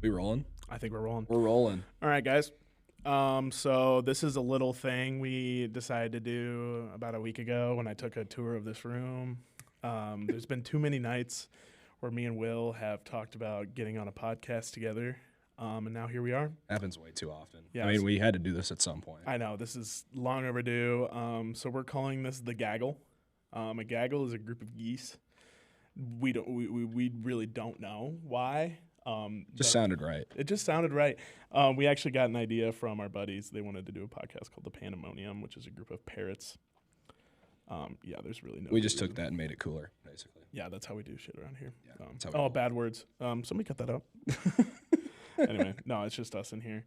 We rolling? I think we're rolling. We're rolling. All right, guys. So this is a little thing we decided to do about a week ago when I took a tour of this room. There's been too many nights where me and Will have talked about getting on a podcast together, and now here we are. Happens way too often. Yes. I mean, we had to do this at some point. I know, this is long overdue. So we're calling this the Gaggle. A gaggle is a group of geese. We really don't know why. Just sounded right. It just sounded right. We actually got an idea from our buddies. They wanted to do a podcast called The Pandemonium, which is a group of parrots. Yeah, there's really no. We just took that and made it cooler, basically. Yeah, that's how we do shit around here. Yeah, that's how we roll. Bad words. Somebody cut that out. Anyway, no, it's just us in here.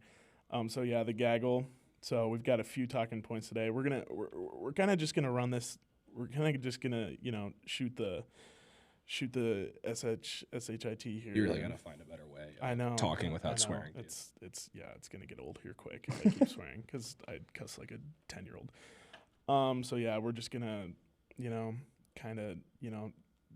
So yeah, the Gaggle. So we've got a few talking points today. We're kind of just gonna run this. We're kind of just gonna shoot the SHIT here. You really gotta find a better way. I know. Talking without swearing. It's gonna get old here quick if I keep swearing because I cuss like a 10-year-old. So yeah, we're just gonna kind of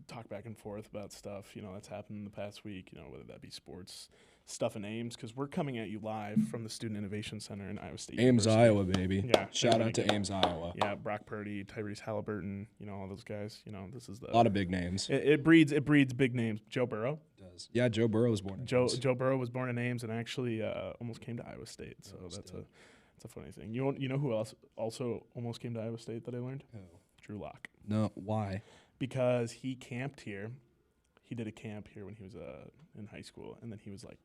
talk back and forth about stuff that's happened in the past week. Whether that be sports stuff in Ames, because we're coming at you live from the Student Innovation Center in Iowa State Ames, University. Iowa, baby. Yeah. Shout out to Ames, Iowa. Yeah, Brock Purdy, Tyrese Halliburton, all those guys. This is A lot of big names. It breeds big names. Joe Burrow. It does. Yeah, Joe Burrow was born in Ames. Joe Burrow was born in Ames and actually almost came to Iowa State. So that's a funny thing. You know who else also almost came to Iowa State that I learned? Who? Drew Lock. No, why? Because he camped here. He did a camp here when he was in high school, and then he was like,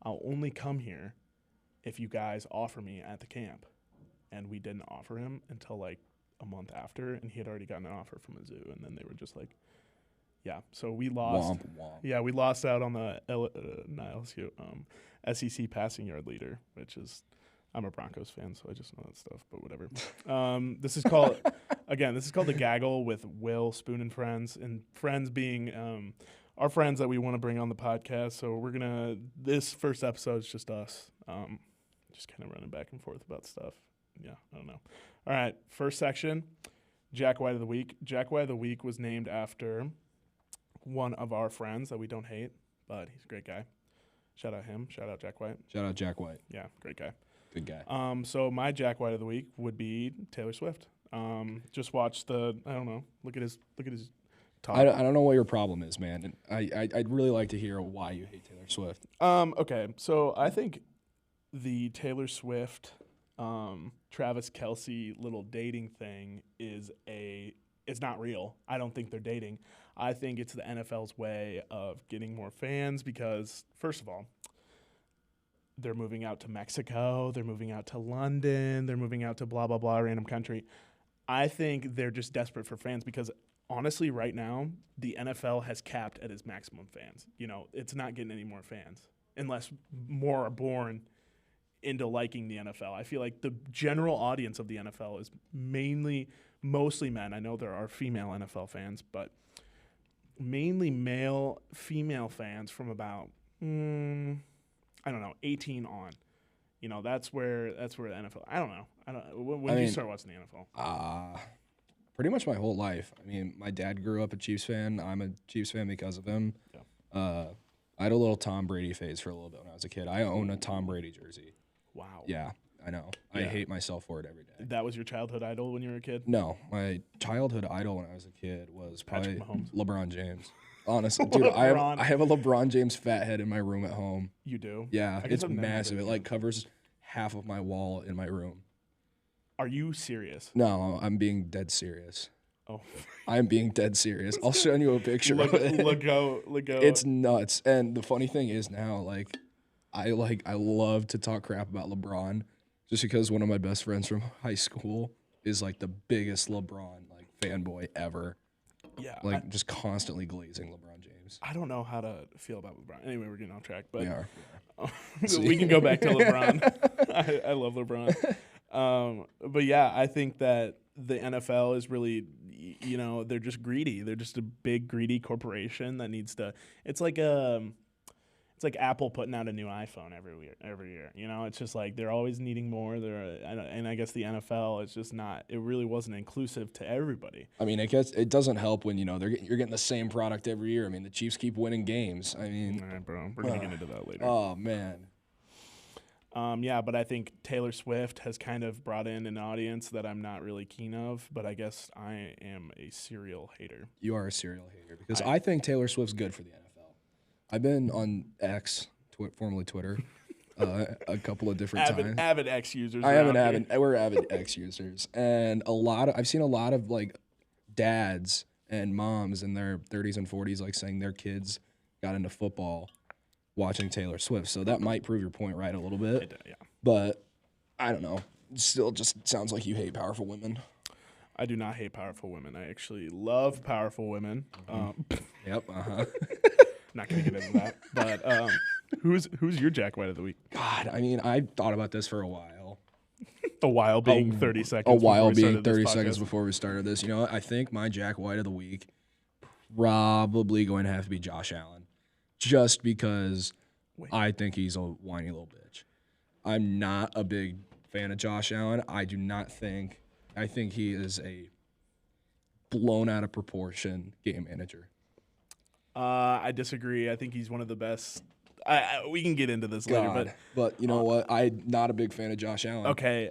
I'll only come here if you guys offer me at the camp. And we didn't offer him until like a month after, and he had already gotten an offer from a zoo, and then they were just like, yeah. So we lost. Womp, womp. Yeah, we lost out on the SEC passing yard leader, which is, I'm a Broncos fan, so I just know that stuff, but whatever. This is called the Gaggle with Will, Spoon, and Friends, and Friends being our friends that we want to bring on the podcast. So this first episode is just us, just kind of running back and forth about stuff. Yeah, I don't know. All right, first section, Jack White of the Week. Jack White of the Week was named after one of our friends that we don't hate, but he's a great guy. Shout out him. Shout out Jack White. Shout out Jack White. Yeah, great guy. Good guy. So my Jack White of the Week would be Taylor Swift. Just watch look at his talk. I don't know what your problem is, man. And I'd really like to hear why you hate Taylor Swift. Okay, so I think the Taylor Swift, Travis Kelce little dating thing is not real. I don't think they're dating. I think it's the NFL's way of getting more fans because, first of all, they're moving out to Mexico, they're moving out to London, they're moving out to blah, blah, blah, random country. I think they're just desperate for fans because, honestly, right now, the NFL has capped at its maximum fans. It's not getting any more fans unless more are born into liking the NFL. I feel like the general audience of the NFL is mostly men. I know there are female NFL fans, but mainly female fans from about, 18 on. That's where the NFL. I don't know. When did you start watching the NFL? Pretty much my whole life. I mean, my dad grew up a Chiefs fan. I'm a Chiefs fan because of him. Yeah. I had a little Tom Brady phase for a little bit when I was a kid. I own a Tom Brady jersey. Wow. Yeah, I know. Yeah. I hate myself for it every day. That was your childhood idol when you were a kid? No, my childhood idol when I was a kid was probably Patrick Mahomes. LeBron James. Honestly, dude, I have a LeBron James fat head in my room at home. You do? Yeah, it's massive. It like covers half of my wall in my room. Are you serious? No, I'm being dead serious. Oh. I'm being dead serious. I'll send you a picture of it. Look go. It's nuts. And the funny thing is now, I love to talk crap about LeBron just because one of my best friends from high school is like the biggest LeBron fanboy ever. Yeah. Just constantly glazing LeBron James. I don't know how to feel about LeBron. Anyway, we're getting off track, but We are. we can go back to LeBron. I love LeBron. But yeah, I think that the NFL is really, they're just greedy. They're just a big greedy corporation that needs to. It's like It's like Apple putting out a new iPhone every year. You know, it's just like they're always needing more. And I guess the NFL is just not. It really wasn't inclusive to everybody. I mean, it doesn't help when you're getting the same product every year. I mean, the Chiefs keep winning games. I mean, All right, bro, we're gonna get into that later. Oh man. Yeah, but I think Taylor Swift has kind of brought in an audience that I'm not really keen of. But I guess I am a serial hater. You are a serial hater because I think Taylor Swift's good for the NFL. I've been on X, formerly Twitter, a couple of different times. Avid X users. We're avid X users, and I've seen a lot of like dads and moms in their 30s and 40s like saying their kids got into football watching Taylor Swift. So that might prove your point right a little bit. Yeah. But I don't know. Still just sounds like you hate powerful women. I do not hate powerful women. I actually love powerful women. Yep. Not going to get into that. But who's your Jack White of the week? God, I mean, I thought about this for a while. A while being 30 seconds. A while being 30 seconds before we started this. You know what? I think my Jack White of the week probably going to have to be Josh Allen. Just because I think he's a whiny little bitch. I'm not a big fan of Josh Allen. I think he is a blown out of proportion game manager. I disagree. I think he's one of the best. We can get into this later, but you know what? I'm not a big fan of Josh Allen. Okay,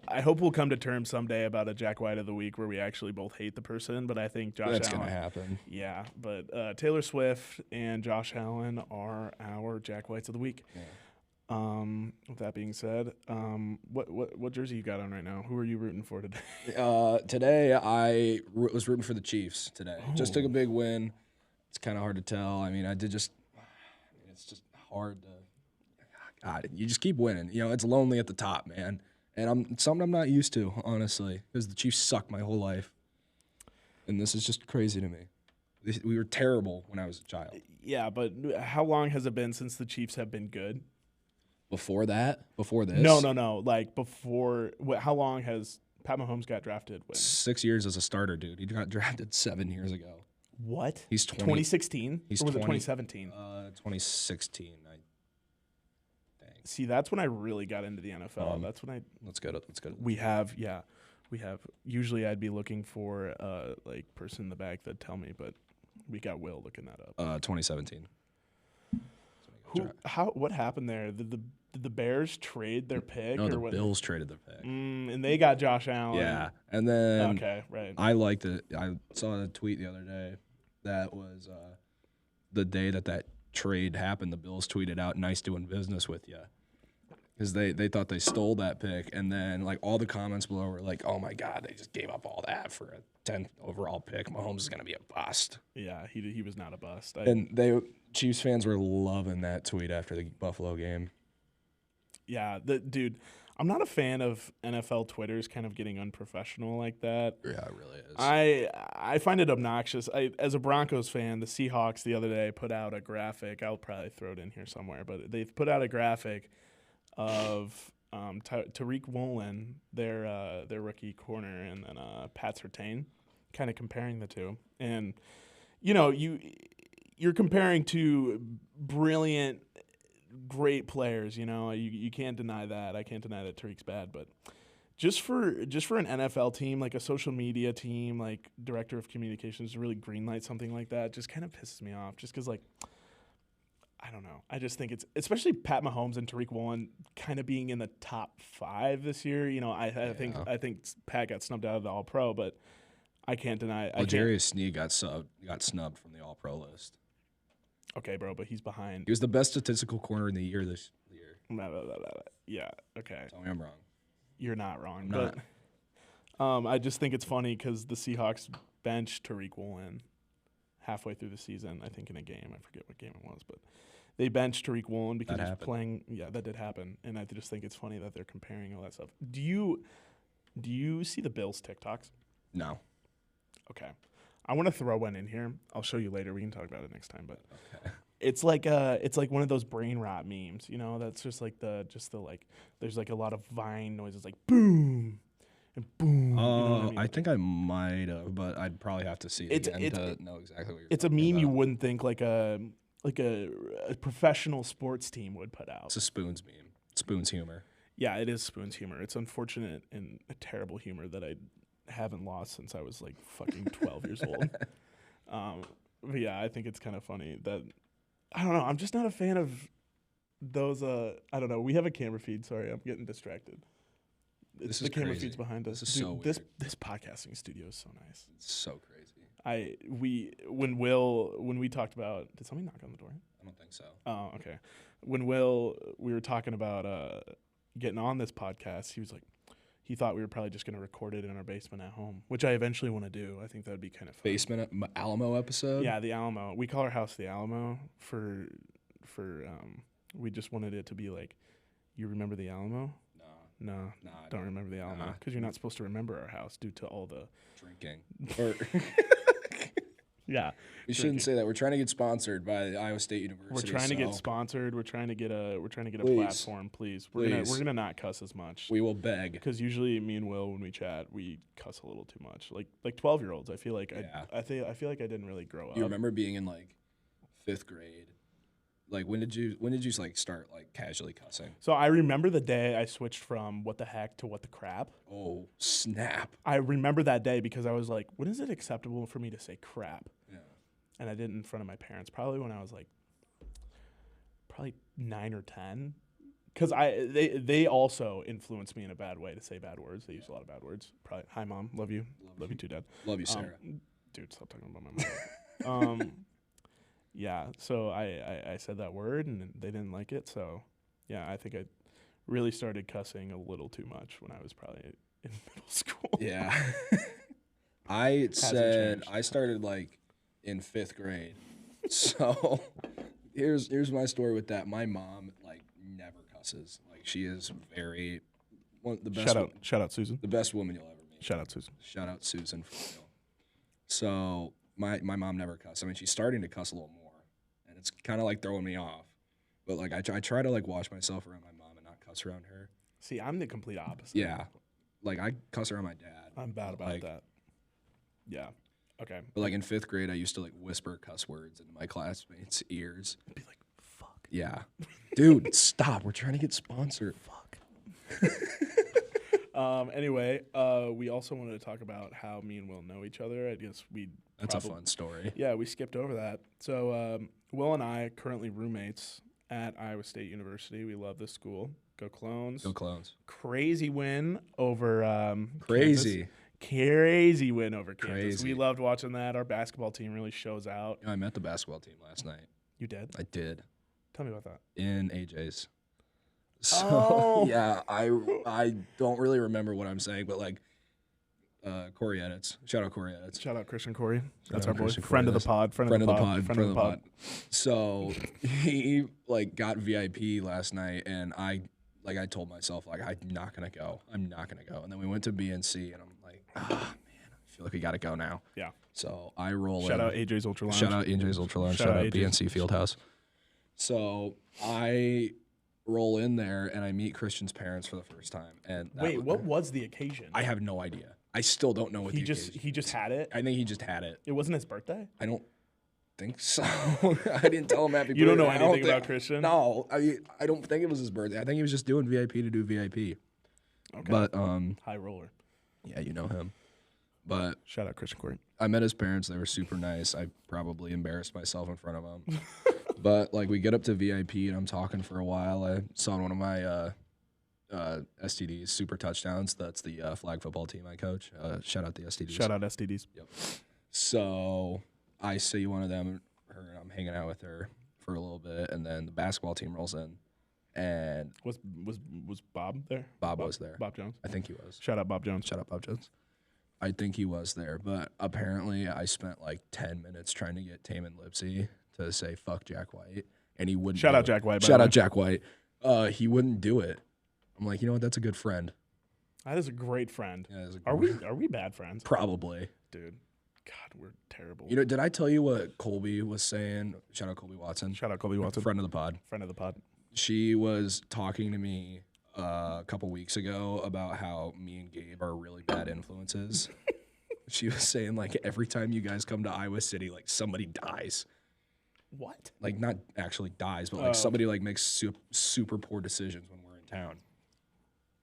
I hope we'll come to terms someday about a Jack White of the week where we actually both hate the person. But I think That's Allen. gonna happen. Yeah, but Taylor Swift and Josh Allen are our Jack Whites of the week. Yeah. With that being said, what jersey you got on right now? Who are you rooting for today? Today I was rooting for the Chiefs today. Just took a big win. It's kind of hard to tell. I mean, it's just hard to. God, you just keep winning. You know, it's lonely at the top, man. And something I'm not used to, honestly, because the Chiefs sucked my whole life. And this is just crazy to me. We were terrible when I was a child. Yeah, but how long has it been since the Chiefs have been good? Before that? Before this? No. Like before. How long has Pat Mahomes got drafted? 6 years as a starter, dude. He got drafted 7 years ago. What? He's 20. 2016? He's or was 20, it 2017? 2016. See, that's when I really got into the NFL. That's when I. Let's go. We have. Usually, I'd be looking for like person in the back that'd tell me, but we got Will looking that up. 2017. What happened there? Did the Bears trade their pick? No, or the what? Bills traded their pick. And they got Josh Allen. Yeah, and then okay, right. I liked it. I saw a tweet the other day that was the day that trade happened. The Bills tweeted out, "Nice doing business with you," because they thought they stole that pick, and then like all the comments below were like, "Oh my God, they just gave up all that for a 10th overall pick. Mahomes is gonna be a bust." Yeah, he was not a bust. And Chiefs fans were loving that tweet after the Buffalo game. Yeah, dude, I'm not a fan of NFL Twitter's kind of getting unprofessional like that. Yeah, it really is. I find it obnoxious. As a Broncos fan, the Seahawks the other day put out a graphic. I'll probably throw it in here somewhere, but they put out a graphic of Tariq Woolen, their rookie corner, and then Pat Surtain, kind of comparing the two. And you know, you're comparing two brilliant, great players. You know, you can't deny that. I can't deny that Tariq's bad, but just for an NFL team, like a social media team, like director of communications, to really greenlight something like that just kind of pisses me off. Just because, like, I don't know. I just think it's, especially Pat Mahomes and Tariq Woolen kind of being in the top 5 this year. You know, I think Pat got snubbed out of the All Pro, but I can't deny. Jarius Sneed got snubbed from the All Pro list. Okay, bro, but he's behind. He was the best statistical corner in the year this year. Yeah, okay. Tell me I'm wrong. You're not wrong. I'm but I just think it's funny because the Seahawks benched Tariq Woolen halfway through the season, I think in a game. I forget what game it was, but they benched Tariq Woolen because he was playing. Yeah, that did happen. And I just think it's funny that they're comparing all that stuff. Do you see the Bills TikToks? No. Okay. I want to throw one in here. I'll show you later. We can talk about it next time. But okay. It's like one of those brain rot memes. You know, that's just like like there's like a lot of Vine noises like boom and boom. Oh, you know what I mean? I think I might have, but I'd probably have to see it again to know exactly what you're. It's a meme you wouldn't think like a a professional sports team would put out. It's a Spoons meme. Spoons humor. Yeah, it is Spoon's humor. It's unfortunate and a terrible humor that I haven't lost since I was like fucking 12 years old. But yeah, I think it's kind of funny that I don't know. I'm just not a fan of those. I don't know. We have a camera feed. Sorry, I'm getting distracted. This The is camera crazy. feed's behind us. This is so This weird. this podcasting studio is so nice. It's so crazy. When we talked about, did somebody knock on the door? I don't think so. Oh, okay. When we were talking about getting on this podcast, he was like, he thought we were probably just going to record it in our basement at home, which I eventually want to do. I think that would be kind of fun. Basement Alamo episode? Yeah, the Alamo. We call our house the Alamo for we just wanted it to be like, you remember the Alamo? No, Nah, I don't remember the Alamo because you're not supposed to remember our house due to all the drinking. Or yeah. we shouldn't say that. We're trying to get sponsored by Iowa State University. We're trying to get sponsored. We're trying to get a Please. platform. Please, we're gonna not cuss as much. We will beg. Because usually me and Will, when we chat, we cuss a little too much. Like 12-year-olds. I feel like Yeah. I feel like I didn't really grow up. You remember being in like 5th grade? Like when did you like start like casually cussing? So I remember the day I switched from what the heck to what the crap. Oh, snap. I remember that day because I was like, when is it acceptable for me to say crap? Yeah. And I did it in front of my parents, probably when I was like, 9 or 10. Because they also influenced me in a bad way to say bad words. They use a lot of bad words. Probably, hi, Mom. Love you. Love you too, Dad. Love you, Sarah. Dude, stop talking about my mom. Yeah, so I said that word, and they didn't like it. So, yeah, I think I really started cussing a little too much when I was probably in middle school. Yeah. I started like in 5th grade. So here's my story with that. My mom like never cusses. Like she is very the best. Shout out Susan. The best woman you'll ever meet. Shout out Susan. Shout out Susan for real. So my mom never cussed. I mean, she's starting to cuss a little more, and it's kind of like throwing me off. But like I try to like watch myself around my mom and not cuss around her. See, I'm the complete opposite. Yeah, like I cuss around my dad. I'm bad about like, that. Yeah. Okay. But like in 5th grade, I used to like whisper cuss words into my classmates' ears. Be like, fuck. Yeah, dude, stop. We're trying to get sponsored. Fuck. Anyway, we also wanted to talk about how me and Will know each other. I guess That's a fun story. Yeah, we skipped over that. So Will and I are currently roommates at Iowa State University. We love this school. Go Clones. Go Clones. Crazy win over Crazy. Kansas. Crazy win over Kansas. Crazy. We loved watching that. Our basketball team really shows out. I met the basketball team last night. You did? I did. Tell me about that. In AJ's. So, Oh. yeah, I don't really remember what I'm saying, but like Corey Edits. Shout out Corey Edits. Shout out Christian Corey. That's out our boy. Christian Friend Corey. of the pod. Friend of the pod. So he like got VIP last night, and I told myself like I'm not gonna go. And then we went to BNC, and I'm like, man, I feel like we gotta go now. Yeah. So I roll Shout in. out AJ's Ultra Lounge. Shout out AJ's Ultra Lounge. Shout Shout out out AJ's. BNC Fieldhouse. So I roll in there and I meet Christian's parents for the first time. And Wait, what was the occasion? I have no idea. I still don't know what he the just occasion he just had it. I think he just had it. It wasn't his birthday. I don't think so. I didn't tell him happy birthday. You don't know I anything think- about Christian? No, I don't think it was his birthday. I think he was just doing VIP to do VIP. Okay. But High roller. yeah, you know him. But Shout out Christian Corey. I met his parents. They were super nice. I probably embarrassed myself in front of them. But like we get up to VIP and I'm talking for a while. I saw one of my STDs, Super Touchdowns. That's the flag football team I coach. Shout out the STDs. Shout out STDs. Yep. So I see one of them, her, and I'm hanging out with her for a little bit, and then the basketball team rolls in, and Was Bob there? Bob was there. Bob Jones. I think he was. Shout out Bob Jones. Shout out Bob Jones. I think he was there, but apparently I spent like 10 minutes trying to get Taman Lipsy to say fuck Jack White, and he wouldn't. Shout do out it. Jack White. by Shout the out way. Jack White. He wouldn't do it. I'm like, you know what? That's a good friend. That is a great friend. Yeah, that's a Are good we bad friends? Probably. Dude. God, we're terrible. You know, did I tell you what Colby was saying? Shout out Colby Watson. Shout out Colby Watson. Friend of the pod. Friend of the pod. She was talking to me a couple weeks ago about how me and Gabe are really bad influences. She was saying, like, every time you guys come to Iowa City, like, somebody dies. What? Like not actually dies, but like somebody like makes super poor decisions when we're in town.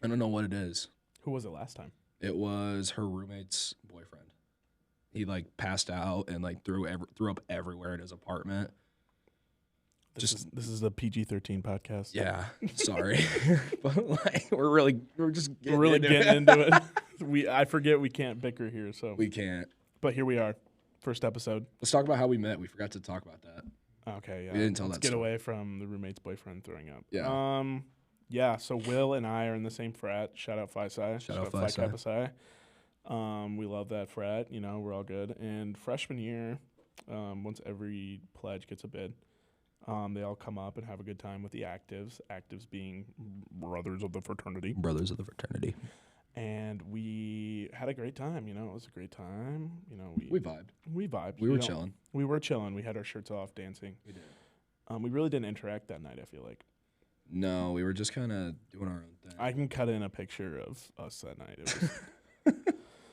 I don't know what it is. Who was it last time? It was her roommate's boyfriend. He like passed out and like threw up everywhere in his apartment. This is a PG-13 podcast. Yeah, sorry, but like we're just getting into it. I forget we can't bicker here, so we can't. But here we are, first episode. Let's talk about how we met. We forgot to talk about that. Okay, yeah. We didn't tell Let's that get story. away from the roommate's boyfriend throwing up. Yeah. Yeah. So Will and I are in the same frat. Shout out Phi Psi. Shout out Phi Phi Kappa Psi. We love that frat. You know, we're all good. And freshman year, once every pledge gets a bid, they all come up and have a good time with the actives. Actives being brothers of the fraternity. Brothers of the fraternity. And we had a great time. You know, it was a great time. You know, we vibed. We vibed. We were chilling. We were chilling. We had our shirts off, dancing. We did. We really didn't interact that night, I feel like. No, we were just kind of doing our own thing. I can cut in a picture of us that night. It was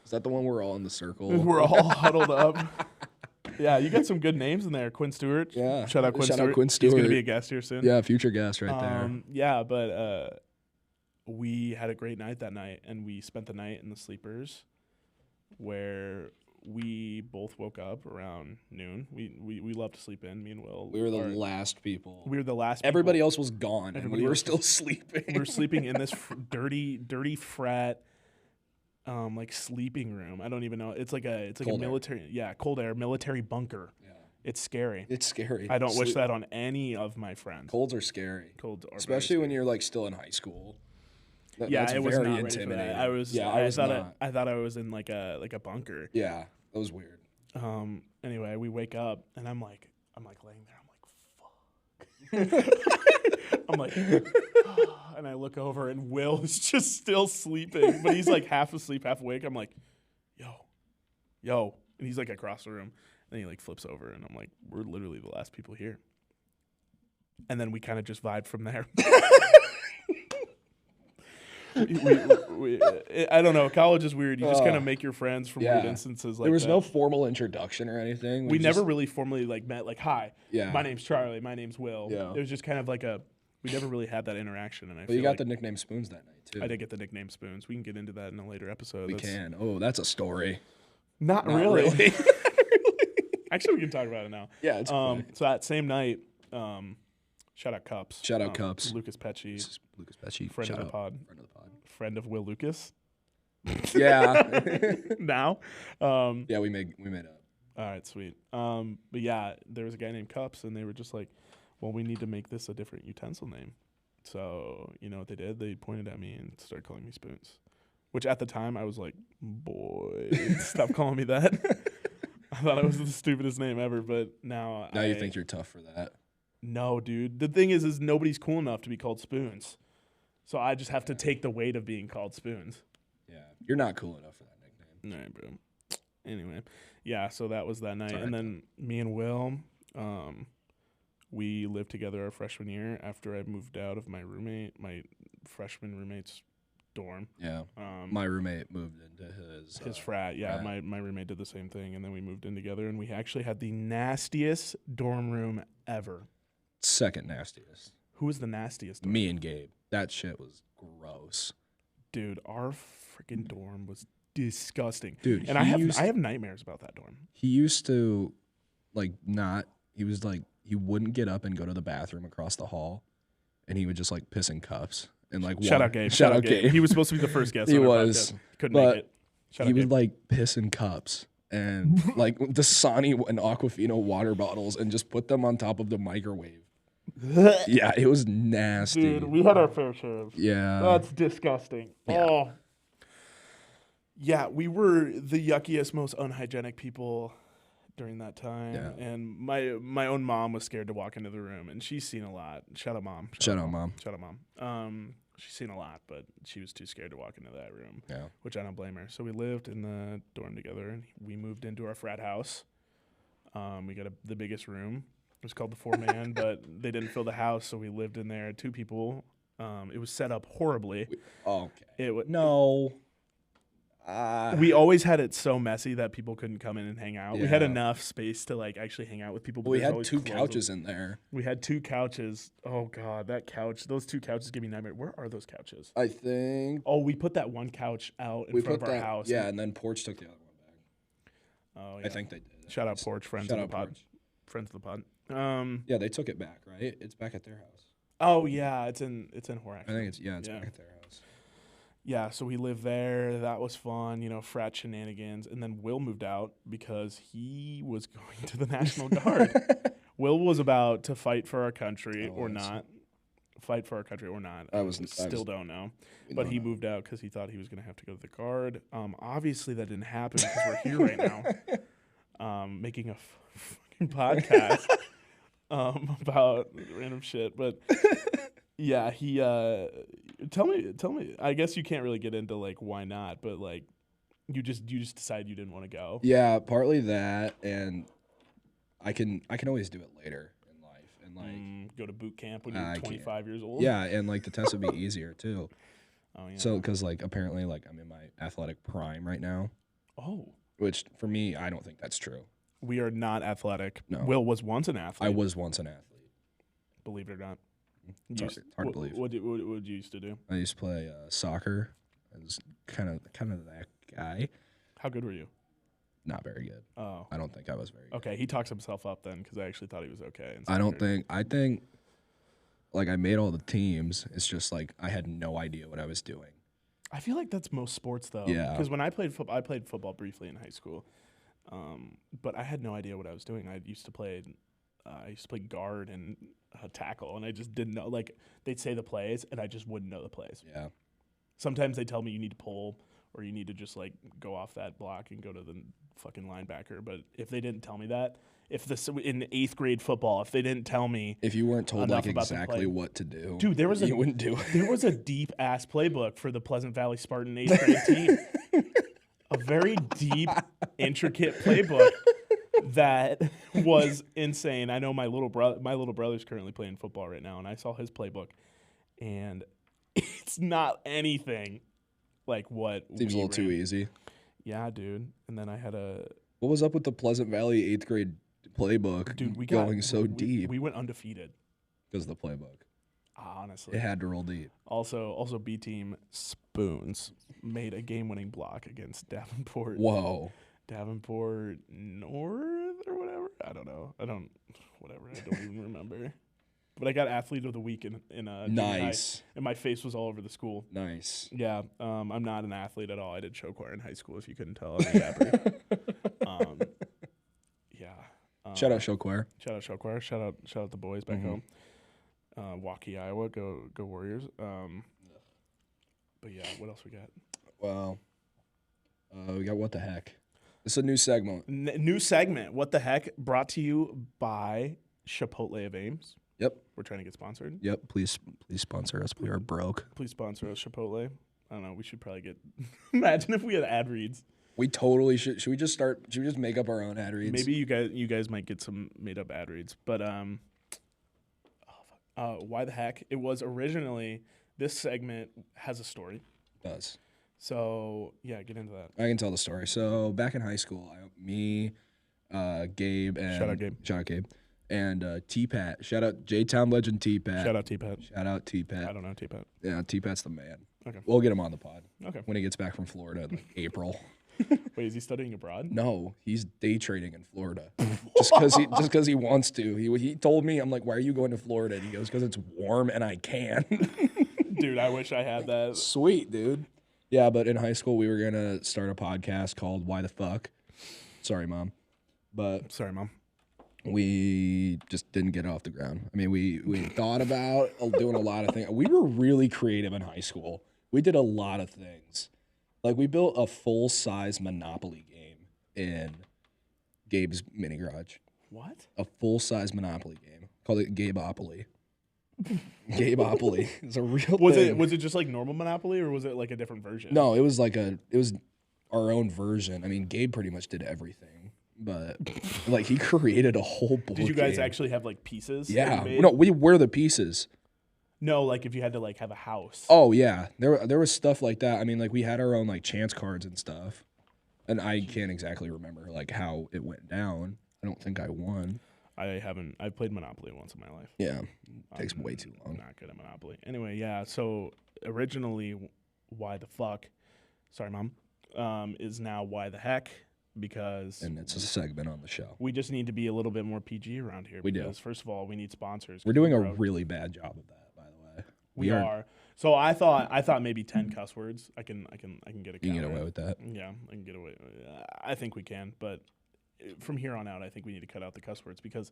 Is that the one where we're all in the circle? We're all huddled up. Yeah, you got some good names in there. Quinn Stewart. Yeah. Shout out Quinn Stewart. Out Quinn Stewart. He's going to be a guest here soon. Yeah, future guest right there. Yeah, but we had a great night that night, and we spent the night in the sleepers where we both woke up around noon. We love to sleep in, me and Will. We were the last people. We were the last people. Everybody else was gone, and we were still sleeping. We were sleeping in this dirty frat like sleeping room. I don't even know. It's like a military cold air military bunker. Yeah. It's scary. It's scary. I don't wish that on any of my friends. Colds are scary. Colds are especially when you're like still in high school. That's it was very not intimidating. I thought I was in like a bunker. Yeah, that was weird. Anyway, we wake up and I'm like laying there. I'm like, fuck. I'm like, and I look over and Will is just still sleeping, but he's like half asleep, half awake. I'm like, yo, and he's like across the room, and he like flips over, and I'm like, we're literally the last people here. And then we kind of just vibed from there. I don't know. College is weird. You just kind of make your friends from weird instances like that. There was no formal introduction or anything. We never really formally like met. Like, hi, yeah, my name's Charlie. My name's Will. Yeah. It was just kind of like we never really had that interaction. And you got the nickname Spoons that night too. I did get the nickname Spoons. We can get into that in a later episode. We can. Oh, that's a story. Not really. Actually, we can talk about it now. Yeah, it's funny. So that same night, shout out Cups. Shout out Cups. Lucas Pecci. Lucas Pecci. Friend of the pod. Friend of Will Lucas. Yeah. Now. Yeah, we made up. All right, sweet. But yeah, there was a guy named Cups, and they were just like, well, we need to make this a different utensil name. So, you know what they did? They pointed at me and started calling me Spoons. Which at the time, I was like, boy, stop calling me that. I thought it was the stupidest name ever, but now you think you're tough for that. No, dude. The thing is nobody's cool enough to be called Spoons. So I just have to take the weight of being called Spoons. Yeah, you're not cool enough for that nickname. All right, bro. Anyway, yeah, so that was that night. Right. And then me and Will, we lived together our freshman year after I moved out of my freshman roommate's dorm. Yeah. My roommate moved into his frat. Yeah, my roommate did the same thing, and then we moved in together, and we actually had the nastiest dorm room ever. Second nastiest. Who was the nastiest? Me and Gabe. That shit was gross. Dude, our freaking dorm was disgusting. Dude, and I have nightmares about that dorm. He used to he wouldn't get up and go to the bathroom across the hall, and he would just like piss in cups and like shout out Gabe. He was supposed to be the first guest. He was podcast. Couldn't make it. He would like piss in cups and like Dasani and Aquafina water bottles and just put them on top of the microwave. Yeah, it was nasty. Dude, we had our fair share of. Yeah. That's disgusting. Yeah. Oh. Yeah, we were the yuckiest, most unhygienic people during that time. Yeah. And my own mom was scared to walk into the room, and she's seen a lot. Shout out, Mom. Shout out, Mom. She's seen a lot, but she was too scared to walk into that room. Yeah. Which I don't blame her. So we lived in the dorm together, and we moved into our frat house. We got the biggest room. It was called the 4-man, but they didn't fill the house, so we lived in there, 2 people. It was set up horribly. Okay. No. We always had it so messy that people couldn't come in and hang out. We had Yeah. enough space to like actually hang out with people. But We there's had always 2 clothes couches in there. We had 2 couches. Oh god, that couch. Those 2 couches give me nightmare. Where are those couches? I think Oh, we put that one couch out in front of our house. Yeah, and then Porch took the other one back. Oh yeah. I think they did. Shout out Porch, friends Shout of out the pod. Porch. Friends of the pod. Yeah, they took it back, right? It's back at their house. Oh yeah, it's in Horak. I think it's back at their house. Yeah, so we lived there. That was fun, frat shenanigans. And then Will moved out because he was going to the National Guard. Will was about to fight for our country or not. Fight for our country or not. Still don't know. But he moved out because he thought he was going to have to go to the Guard. Obviously, that didn't happen because we're here right now making a fucking podcast about random shit. But yeah, he... Tell me. I guess you can't really get into like why not, but like you just decided you didn't want to go. Yeah, partly that, and I can always do it later in life, and like go to boot camp when you're 25 years old. Yeah, and like the test would be easier too. Oh yeah. So because like apparently like I'm in my athletic prime right now. Oh. Which for me, I don't think that's true. We are not athletic. No. Will was once an athlete. I was once an athlete. Believe it or not. It's hard to believe. What did you used to do? I used to play soccer. I was kind of that guy. How good were you? Not very good. Oh. I don't think I was very good. Okay, he talks himself up then because I actually thought he was okay. I think like I made all the teams. It's just like I had no idea what I was doing. I feel like that's most sports though. Yeah. Because when I played football briefly in high school, but I had no idea what I was doing. I used to play guard and tackle, and I just didn't know. Like they'd say the plays, and I just wouldn't know the plays. Yeah. Sometimes they tell me you need to pull, or you need to just like go off that block and go to the fucking linebacker. But if they didn't tell me that, in 8th grade football, if they didn't tell me, if you weren't told like exactly what to do, dude, you wouldn't do it. There was a deep ass playbook for the Pleasant Valley Spartan 8th grade team. A very deep, intricate playbook that was insane. I know my little brother's currently playing football right now, and I saw his playbook, and it's not anything like what seems a little too easy. Yeah, dude. And then I had what was up with the Pleasant Valley 8th grade playbook? Dude, we deep. We went undefeated because of the playbook. Honestly, it had to roll deep. Also, B team Spoons made a game-winning block against Davenport. Whoa. Davenport North or whatever. I don't know. I don't even remember. But I got athlete of the week in nice. High, and my face was all over the school. Nice. Yeah. I'm not an athlete at all. I did show choir in high school. If you couldn't tell, I'm a rapper. Yeah. Shout out show choir. Shout out show choir. Shout out the boys back home. Waukee, Iowa. Go Warriors. But yeah, what else we got? Well, we got What the Heck. It's a new segment. New segment. What the Heck? Brought to you by Chipotle of Ames. Yep. We're trying to get sponsored. Yep. Please sponsor us. We are broke. Please sponsor us, Chipotle. I don't know. We should probably get. Imagine if we had ad reads. We totally should. Should we just make up our own ad reads? Maybe you guys might get some made up ad reads. But why the heck? It was originally, this segment has a story. It does. So yeah, get into that. I can tell the story. So back in high school, Gabe, and shout out Gabe, and T-Pat. Shout out J-Town legend T-Pat. Shout out T-Pat. Shout out T-Pat. I don't know T-Pat. Yeah, T-Pat's the man. Okay. We'll get him on the pod. Okay. When he gets back from Florida in like April. Wait, is he studying abroad? No, he's day trading in Florida. just because he wants to. He told me, I'm like, why are you going to Florida? And he goes, because it's warm and I can. Dude, I wish I had that. Sweet, dude. Yeah, but in high school, we were going to start a podcast called Why the Fuck. Sorry, Mom. Sorry, Mom. We just didn't get it off the ground. I mean, we thought about doing a lot of things. We were really creative in high school. We did a lot of things. Like, we built a full-size Monopoly game in Gabe's mini garage. What? A full-size Monopoly game. Called it Gabeopoly. Gabeopoly. It's a real thing. Was it just like normal Monopoly, or was it like a different version? No, it was our own version. I mean, Gabe pretty much did everything. But, like, he created a whole board Did you guys game. actually have, like, pieces? Yeah. No, we were the pieces. No, like if you had to like have a house. Oh yeah, there was stuff like that. I mean, like we had our own like chance cards and stuff, and I can't exactly remember like how it went down. I don't think I won. I've played Monopoly once in my life. Yeah, takes way too long. Not good at Monopoly. Anyway, yeah. So originally, why the fuck? Sorry, mom. Is now why the heck? Because And it's a segment on the show. we just need to be a little bit more PG around here. We do. Because first of all, we need sponsors. We're doing a really bad job of that, by the way. We are. So I thought maybe 10 cuss words. I can get a. You can get away with that. Yeah, I can get away. I think we can, but from here on out, I think we need to cut out the cuss words because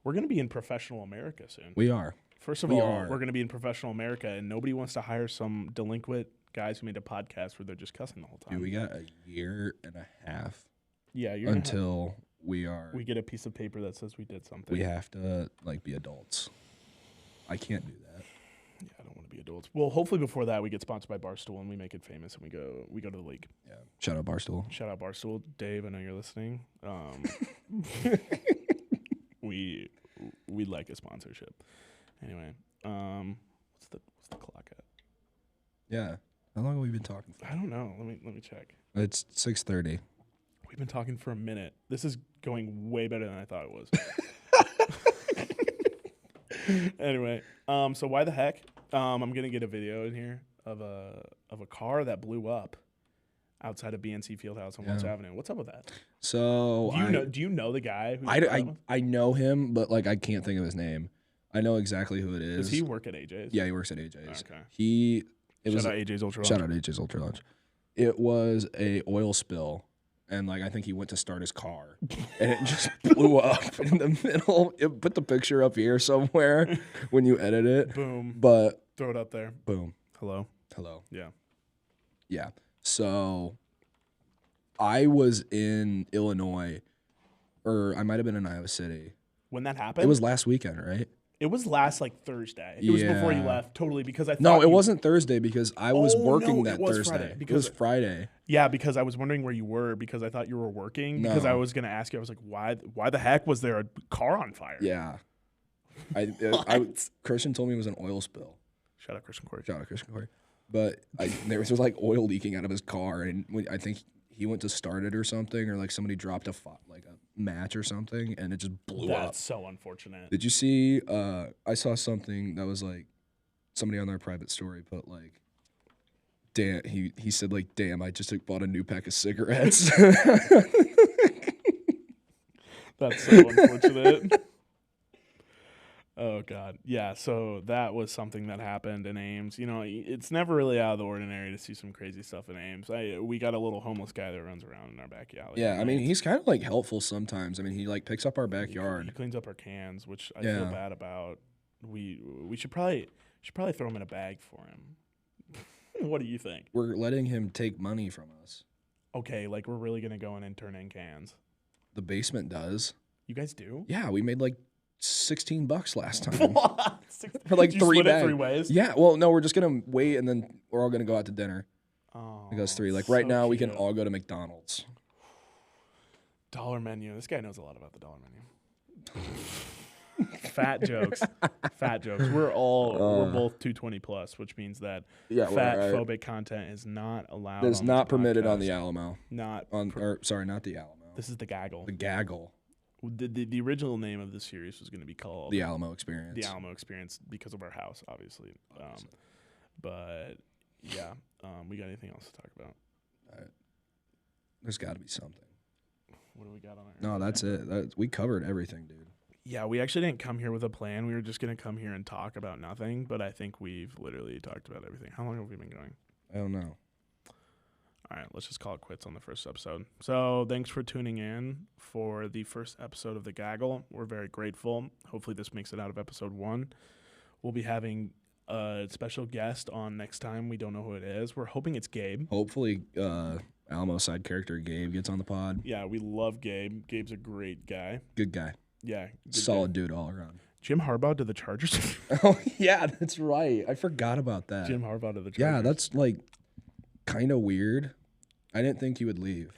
we're going to be in professional America soon. We are. First of all, we're going to be in professional America, and nobody wants to hire some delinquent guys who made a podcast where they're just cussing the whole time. Dude, we got a year and a half. Yeah, until we get a piece of paper that says we did something. We have to like be adults. I can't do that. Yeah, I don't want to be adults. Well, hopefully before that we get sponsored by Barstool and we make it famous and we go to the league. Yeah. Shout out Barstool. Shout out Barstool. Dave, I know you're listening. We'd like a sponsorship. Anyway, what's the clock at? Yeah. How long have we been talking for? I don't know. Let me check. It's 6:30. We've been talking for a minute. This is going way better than I thought it was. Anyway, so why the heck? I'm gonna get a video in here of a car that blew up outside of BNC Fieldhouse on Welch Avenue. What's up with that? So do you know the guy? I know him, but like I can't think of his name. I know exactly who it is. Does he work at AJ's? Yeah, he works at AJ's. Okay. Shout out AJ's Ultra Lunch. Shout out AJ's Ultra Lunch. It was a oil spill. And, like, I think he went to start his car, and it just blew up in the middle. It put the picture up here somewhere when you edit it. Boom. But throw it up there. Boom. Hello. Yeah. Yeah. So I was in Illinois, or I might have been in Iowa City. When that happened? It was last weekend, right? It was last like Thursday. It was before you left, totally. Because I thought no, it wasn't Thursday because I was working that Thursday. Friday, it was Friday. Yeah, because I was wondering where you were because I thought you were working. Because I was gonna ask you, I was like, why the heck was there a car on fire? Yeah, Christian told me it was an oil spill. Shout out Christian Corey. But there was like oil leaking out of his car, and I think he went to start it or something, or like somebody dropped a match or something, and it just blew up. That's so unfortunate. Did you see? I saw something that was like somebody on their private story put like, "Damn," he said like, "Damn, I just bought a new pack of cigarettes." That's so unfortunate. Oh, God. Yeah, so that was something that happened in Ames. You know, it's never really out of the ordinary to see some crazy stuff in Ames. We got a little homeless guy that runs around in our backyard. Yeah, I mean, he's kind of, like, helpful sometimes. I mean, he, like, picks up our backyard. He cleans up our cans, which I feel bad about. We should probably throw him in a bag for him. What do you think? We're letting him take money from us. Okay, like, we're really going to go in and turn in cans. The basement does. You guys do? Yeah, we made, like, $16 last time. What? For like Did 3 you split bags. it 3 ways? Yeah, well, no, we're just gonna wait and then we're all gonna go out to dinner. Oh, It goes 3. Like right now, we can cute. all go to McDonald's. Dollar menu. This guy knows a lot about the dollar menu. Fat jokes. Fat jokes. We're both 220 plus, which means that fat phobic content is not allowed. It's not permitted on the Alamo. Not not the Alamo. This is the Gaggle. The Gaggle. The original name of the series was going to be called The Alamo Experience. The Alamo Experience because of our house, obviously. But yeah, we got anything else to talk about? There's got to be something. What do we got on our? No, that's it. We covered everything, dude. Yeah, we actually didn't come here with a plan. We were just going to come here and talk about nothing. But I think we've literally talked about everything. How long have we been going? I don't know. All right, let's just call it quits on the first episode. So thanks for tuning in for the first episode of The Gaggle. We're very grateful. Hopefully this makes it out of episode 1. We'll be having a special guest on next time. We don't know who it is. We're hoping it's Gabe. Hopefully Alamo side character Gabe gets on the pod. Yeah, we love Gabe. Gabe's a great guy. Good guy. Yeah. Solid dude all around. Jim Harbaugh to the Chargers. Oh, yeah, that's right. I forgot about that. Jim Harbaugh to the Chargers. Yeah, that's like kind of weird. I didn't think he would leave.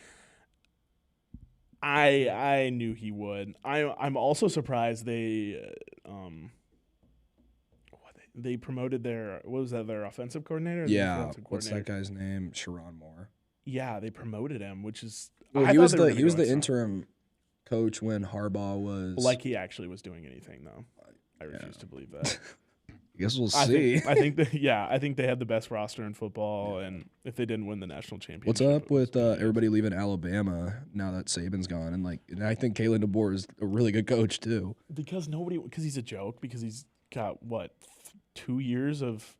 I knew he would. I'm also surprised they they promoted their their offensive coordinator? Or Yeah, their defensive what's that coordinator? guy's name? Sharon Moore. Yeah, they promoted him, which is Well, I he thought was they were the gonna go in strong. interim coach when Harbaugh was. Like he actually was doing anything though. I refuse to believe that. I guess we'll I see. think I think they had the best roster in football, and if they didn't win the national championship, What's up with everybody leaving Alabama now that Saban's gone? And I think Kalen DeBoer is a really good coach too. Because he's a joke, because he's got what 2 years of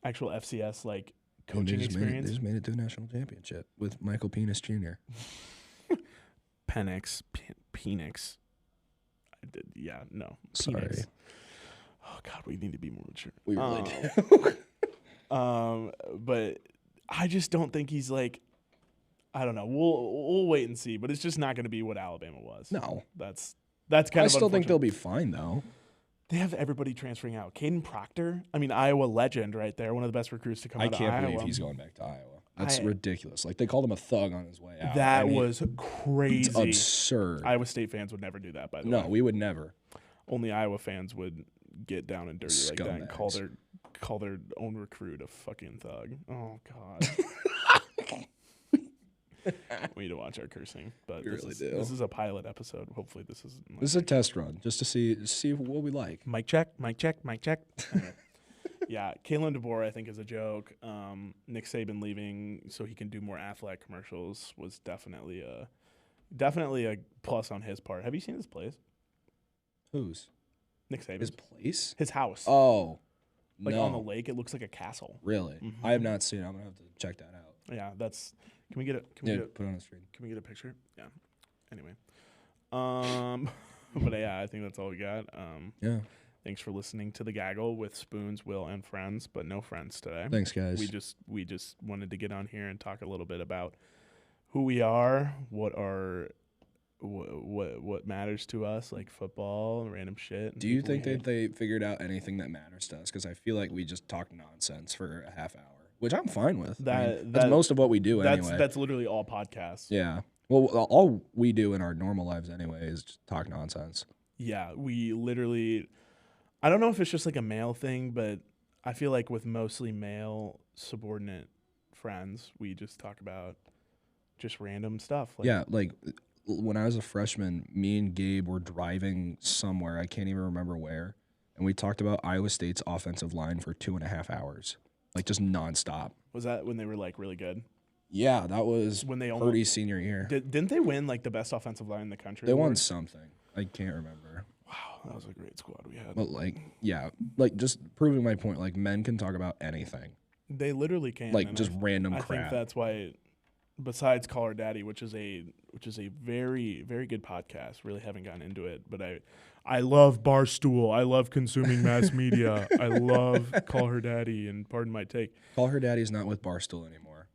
actual FCS like coaching experience. They just made it to a national championship with Michael Penix Jr. Penix. I did, yeah, no. Sorry. Penix. Oh God, we need to be more mature. We really do. But I just don't think he's like. I don't know. We'll wait and see, but it's just not going to be what Alabama was. No, that's kind of. I still think they'll be fine though. They have everybody transferring out. Caden Proctor, I mean, Iowa legend right there, one of the best recruits to come out of Iowa. I can't believe he's going back to Iowa. That's ridiculous. Like, they called him a thug on his way out. That was crazy. It's absurd. Iowa State fans would never do that, by the way. No, we would never. Only Iowa fans would get down and dirty Scumbags. like that and call their own recruit a fucking thug. Oh, God. We need to watch our cursing, but this is a pilot episode. Hopefully, this is a test run just to see what we like. Mic check. Okay. Yeah, Kalen DeBoer I think is a joke. Nick Saban leaving so he can do more Aflac commercials was definitely a plus on his part. Have you seen his place? Whose? Nick Saban. His place? His house. Oh, like no. on the lake. It looks like a castle. Really? Mm-hmm. I have not seen it. I'm gonna have to check that out. Yeah, that's. Can we get it? Put it on the screen. Can we get a picture? Yeah. Anyway, but yeah, I think that's all we got. Yeah. Thanks for listening to the Gaggle with Spoons, Will, and friends, but no friends today. Thanks, guys. We just wanted to get on here and talk a little bit about who we are, what matters to us, like football and random shit. Do you think that they figured out anything that matters to us? Because I feel like we just talk nonsense for a half hour, which I'm fine with. That's most of what we do anyway. That's literally all podcasts. Yeah. Well, all we do in our normal lives anyway is just talk nonsense. Yeah, we literally. I don't know if it's just like a male thing, but I feel like with mostly male subordinate friends, we just talk about just random stuff. Like when I was a freshman, me and Gabe were driving somewhere. I can't even remember where. And we talked about Iowa State's offensive line for 2.5 hours. Like just nonstop. Was that when they were like really good? Yeah, that was when they Purdy's senior year. Didn't they win like the best offensive line in the country? They won something. I can't remember. Wow, that was a great squad we had. But just proving my point. Like men can talk about anything. They literally can. Like just random crap. I think that's why. Besides Call Her Daddy, which is a very, very good podcast. Really haven't gotten into it, but I love Barstool. I love consuming mass media. I love Call Her Daddy and Pardon My Take. Call Her Daddy's not with Barstool anymore.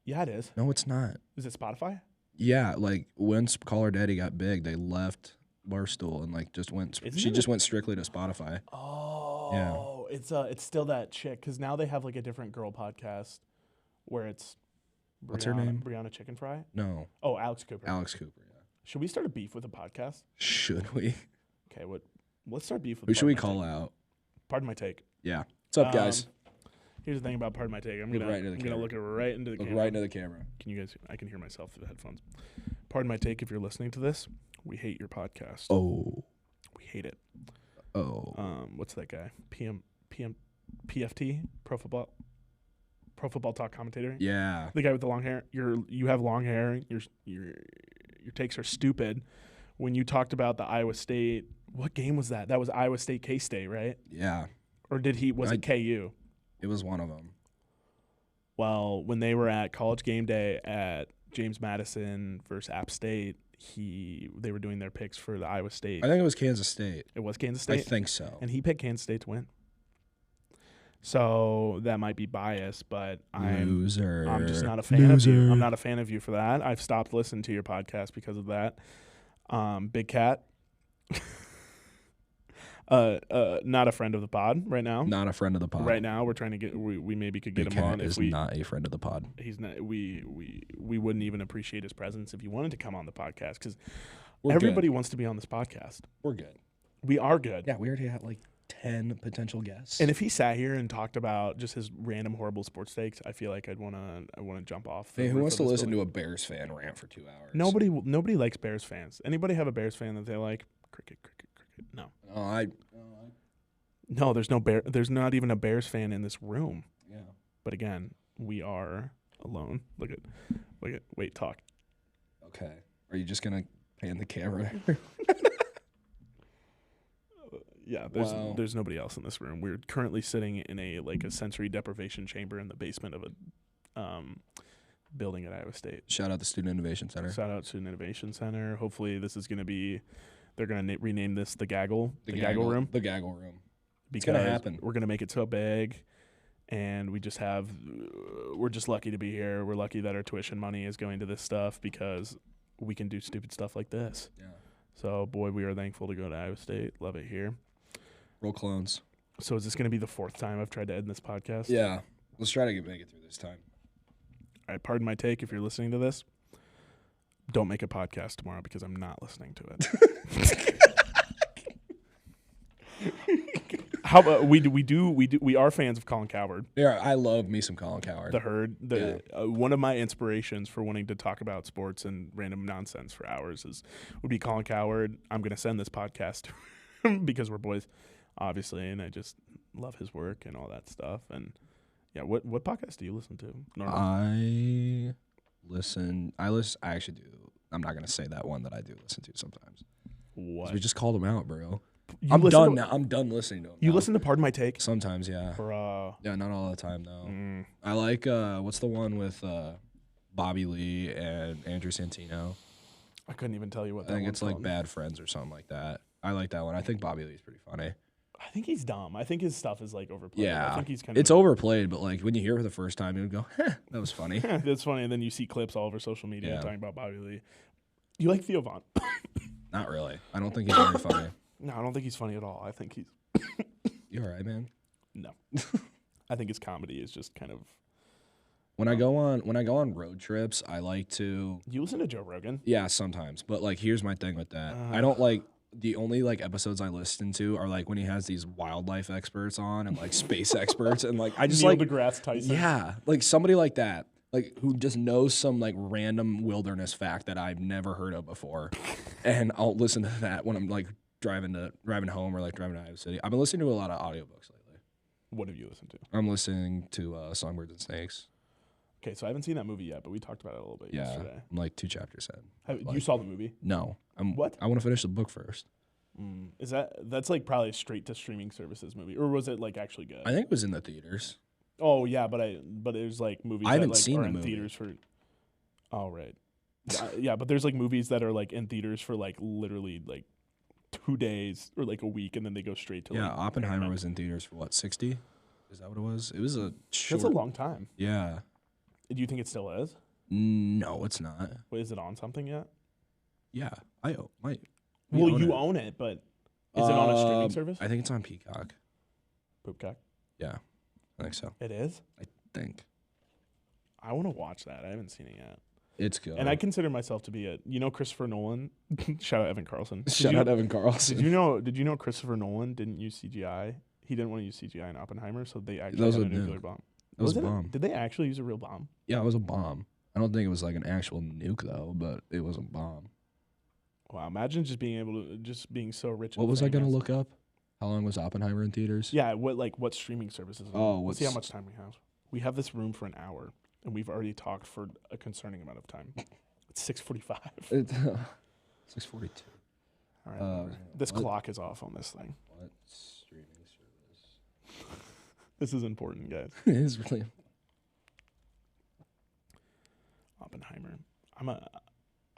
Yeah, it is. No, it's not. Is it Spotify? Yeah, like once Call Her Daddy got big, they left Barstool and like just went. Just went strictly to Spotify. Oh, yeah. It's still that chick because now they have like a different girl podcast where it's. What's her name? Brianna Chicken Fry? No. Oh, Alex Cooper. Alex Cooper, yeah. Should we start a beef with a podcast? Should we? Okay, let's start beef with who should we call out? Pardon My Take. Yeah. What's up, guys? Here's the thing about Pardon My Take. I'm gonna look right into the camera. Look right into the camera. Can you guys? I can hear myself through the headphones. Pardon My Take. If you're listening to this, we hate your podcast. Oh. We hate it. Oh. What's that guy? PFT? Pro Football Talk commentator. Yeah. The guy with the long hair. You have long hair. Your takes are stupid. When you talked about the Iowa State, what game was that? That was Iowa State K-State, right? Yeah. Or was it KU? It was one of them. Well, when they were at College Game Day at James Madison versus App State, they were doing their picks for the Iowa State. I think it was Kansas State. It was Kansas State? I think so. And he picked Kansas State to win. So that might be biased, but I'm just not a fan of you. I'm not a fan of you for that. I've stopped listening to your podcast because of that. Big Cat. Not a friend of the pod right now. Not a friend of the pod. Right now, we're trying to get. We maybe could get Big him Cat on. Is not a friend of the pod. He's not. We wouldn't even appreciate his presence if he wanted to come on the podcast because everybody wants to be on this podcast. We're good. We are good. Yeah, we already had like 10 potential guests. And if he sat here and talked about just his random horrible sports takes, I feel like I wanna jump off. Hey, who wants to listen to a Bears fan rant for 2 hours? Nobody likes Bears fans. Anybody have a Bears fan that they like? Cricket. No. No, there's no bear. There's not even a Bears fan in this room. Yeah. But again, we are alone. Look at. Wait, talk. Okay. Are you just gonna pan the camera? Yeah, there's nobody else in this room. We're currently sitting in a sensory deprivation chamber in the basement of a building at Iowa State. Shout out the Student Innovation Center. Shout out Student Innovation Center. Hopefully, this is going to be. They're going to rename this the Gaggle. The Gaggle room. The Gaggle room. Because it's going to happen. We're going to make it so big, and we're just lucky to be here. We're lucky that our tuition money is going to this stuff because we can do stupid stuff like this. Yeah. So, boy, we are thankful to go to Iowa State. Love it here. Roll clones. So is this going to be the 4th time I've tried to end this podcast? Yeah. Let's try to make it through this time. All right, pardon my take if you're listening to this. Don't make a podcast tomorrow because I'm not listening to it. How about we are fans of Colin Cowherd. Yeah, I love me some Colin Cowherd. The Herd. One of my inspirations for wanting to talk about sports and random nonsense for hours would be Colin Cowherd. I'm going to send this podcast to him because we're boys, obviously, and I just love his work and all that stuff. And yeah, what podcast do you listen to normally? I actually do. I'm not going to say that one that I do listen to sometimes. What? We just called him out, bro. I'm done now. I'm done listening to him. You listen to Pardon My Take? Sometimes, yeah. Yeah, not all the time, though. I like, what's the one with Bobby Lee and Andrew Santino? I couldn't even tell you what that I think one's it's like called. Bad Friends or something like that. I like that one. I think Bobby Lee's pretty funny. I think he's dumb. I think his stuff is overplayed. Yeah. I think he's it's overplayed, but when you hear it for the first time, you would go, that was funny. That's funny. And then you see clips all over social media talking about Bobby Lee. You like Theo Von? Not really. I don't think he's very funny. No, I don't think he's funny at all. I think he's... You all right, man? No. I think his comedy is just kind of... When I go on road trips, I like to... You listen to Joe Rogan? Yeah, sometimes. But here's my thing with that. I don't the only episodes I listen to are when he has these wildlife experts on and space experts and I just Neil deGrasse Tyson. Yeah, somebody like that. Who just knows some random wilderness fact that I've never heard of before. And I'll listen to that when I'm driving home or driving to Iowa City. I've been listening to a lot of audiobooks lately. What have you listened to? I'm listening to Songbirds and Snakes. Okay, so I haven't seen that movie yet, but we talked about it a little bit yesterday. I'm 2 chapters in. You saw the movie? No. What? I want to finish the book first. Is that's probably a straight to streaming services movie, or was it actually good? I think it was in the theaters. Oh yeah, but there's movies I haven't that seen are the in movie. theaters for. Oh right. Yeah, but there's movies that are in theaters for literally 2 days or a week, and then they go straight to Oppenheimer was in theaters for 60? Is that what it was? It was a short. That's a long time. Yeah. Do you think it still is? No, it's not. Wait, is it on something yet? Yeah, I might. Well, you own it, but is it on a streaming service? I think it's on Peacock. Poopcock? Yeah, I think so. It is? I think. I want to watch that. I haven't seen it yet. It's good. And I consider myself to be Christopher Nolan. Shout out Evan Carlson. Shout out Evan Carlson. Did you know Christopher Nolan didn't use CGI? He didn't want to use CGI in Oppenheimer, so they actually had a nuclear bomb. That was a bomb. Did they actually use a real bomb? Yeah, it was a bomb. I don't think it was an actual nuke though, but it was a bomb. Wow! Imagine just being so rich. What was I gonna look up? How long was Oppenheimer in theaters? Yeah, what streaming services? Let's see how much time we have. We have this room for an hour, and we've already talked for a concerning amount of time. It's 6:45. 6:42. All right. This clock is off on this thing. What streaming service? This is important, guys. It is really. Oppenheimer.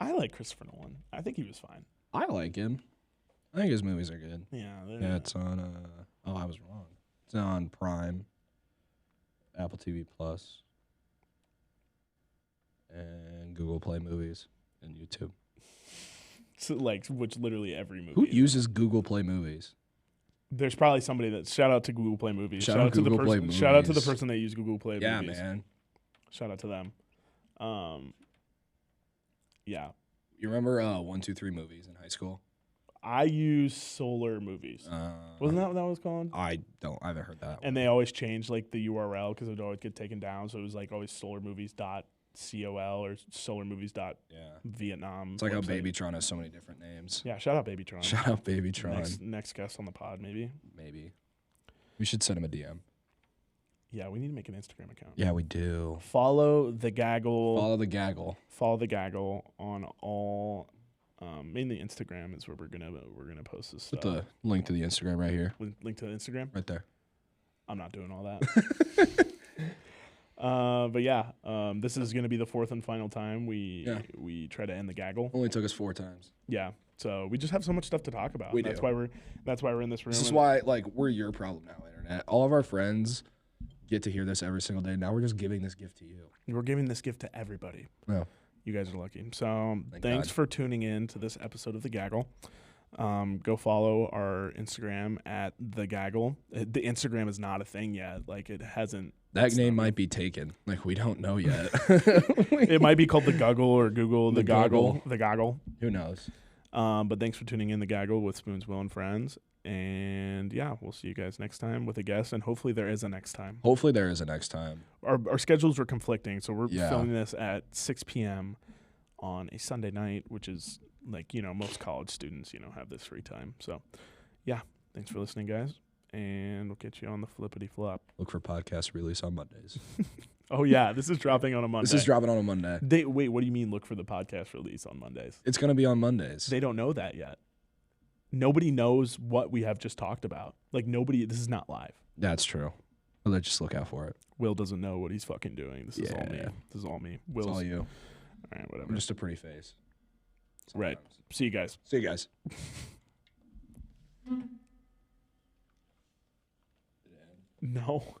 I like Christopher Nolan. I think he was fine. I like him. I think his movies are good. Yeah. It's on. I was wrong. It's on Prime, Apple TV Plus, and Google Play Movies and YouTube. So which literally every movie. Who uses Google Play Movies? There's probably somebody that shout out to Google Play Movies. Shout out to the Google Play person. Shout out to the Movies. person that used Google Play Yeah, Movies. man. Shout out to them. Yeah. You remember 1, 2, 3 movies in high school? I use Solar Movies. Wasn't that what that was called? I haven't heard that. And they always change like the URL because it would always get taken down. So it was like always solarmovies.col or solarmovies.vietnam. It's like how Babytron has so many different names. Yeah, shout out Babytron. Shout out Babytron. Next guest on the pod, maybe. Maybe. We should send him a DM. Yeah, we need to make an Instagram account. Yeah, we do. Follow the Gaggle. Follow the Gaggle. Follow the Gaggle on all. Mainly Instagram is where we're gonna post this stuff. Put the link to the Instagram right here. Link to the Instagram. Right there. I'm not doing all that. But yeah, this is gonna be the fourth and final time we try to end the Gaggle. Only took us 4 times. Yeah. So we just have so much stuff to talk about. That's why we're in this room. This is why we're your problem now, internet. All of our friends get to hear this every single day. Now we're just giving this gift to you. We're giving this gift to everybody. Yeah. You guys are lucky. So thanks for tuning in to this episode of The Gaggle. Go follow our Instagram at The Gaggle. The Instagram is not a thing yet. Like it hasn't. That name might be taken. Like we don't know yet. It might be called The Guggle or Google The Gaggle. Guggle. The Gaggle. Who knows? But thanks for tuning in The Gaggle with Spoons, Will, and Friends. And yeah, we'll see you guys next time with a guest, and hopefully there is a next time. Hopefully there is a next time. Our schedules were conflicting, so we're filming this at 6 p.m. on a Sunday night, which is like, most college students, have this free time. So yeah, thanks for listening, guys, and we'll get you on the flippity flop. Look for podcast release on Mondays. Oh yeah, this is dropping on a Monday. This is dropping on a Monday. Wait, what do you mean look for the podcast release on Mondays? It's going to be on Mondays. They don't know that yet. Nobody knows what we have just talked about. Like this is not live. That's true. Well, let's just look out for it. Will doesn't know what he's fucking doing. This is all me. This is all me. Will's all you. All right, whatever. I'm just a pretty face. Sometimes. Right. See you guys. See you guys. No.